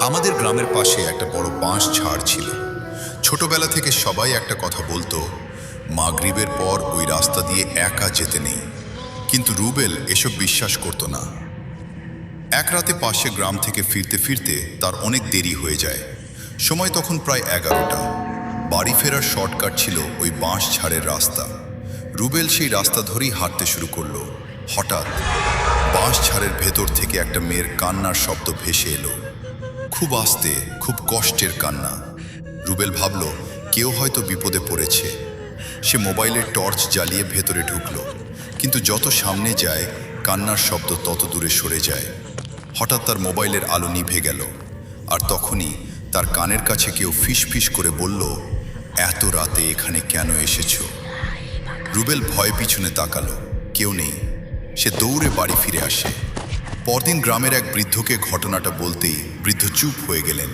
আমাদের গ্রামের পাশে একটা বড় বাঁশ ঝাড় ছিল। ছোটবেলা থেকে সবাই একটা কথা বলতো, মাগরিবের পর ওই রাস্তা দিয়ে একা যেতে নেই। কিন্তু রুবেল এসব বিশ্বাস করতো না। এক রাতে পাশে গ্রাম থেকে ফিরতে ফিরতে তার অনেক দেরি হয়ে যায়। সময় তখন প্রায় 11টা। বাড়ি ফেরার শর্টকাট ছিল ওই বাঁশ ঝাড়ের রাস্তা। রুবেল সেই রাস্তা ধরেই হাঁটতে শুরু করলো। হঠাৎ বাঁশ ঝাড়ের ভেতর থেকে একটা মেয়ের কান্নার শব্দ ভেসে এলো। খুব আস্তে, খুব কষ্টের কান্না। রুবেল ভাবল কেউ হয়তো বিপদে পড়েছে। সে মোবাইলের টর্চ জ্বালিয়ে ভেতরে ঢুকলো, কিন্তু যত সামনে যায় কান্নার শব্দ তত দূরে সরে যায়। হঠাৎ তার মোবাইলের আলো নিভে গেল, আর তখনই তার কানের কাছে কেউ ফিস ফিস করে বলল, এত রাতে এখানে কেন এসেছো? রুবেল ভয় পিছনে তাকালো, কেউ নেই। সে দৌড়ে বাড়ি ফিরে আসে। পরদিন গ্রামের এক বৃদ্ধকে ঘটনাটা বলতেই বৃদ্ধ চুপ হয়ে গেলেন।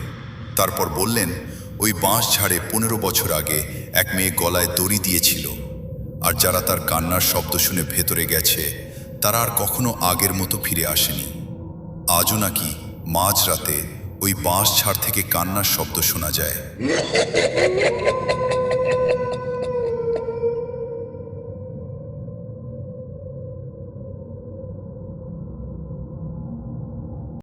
তারপর বললেন, ওই বাঁশ ঝাড়ে 15 বছর আগে এক মেয়ে গলায় দড়ি দিয়েছিল, আর যারা তার কান্নার শব্দ শুনে ভেতরে গেছে তারা আর কখনো আগের মতো ফিরে আসেনি। আজও নাকি মাঝরাতে ওই বাঁশ ঝাড় থেকে কান্নার শব্দ শোনা যায়।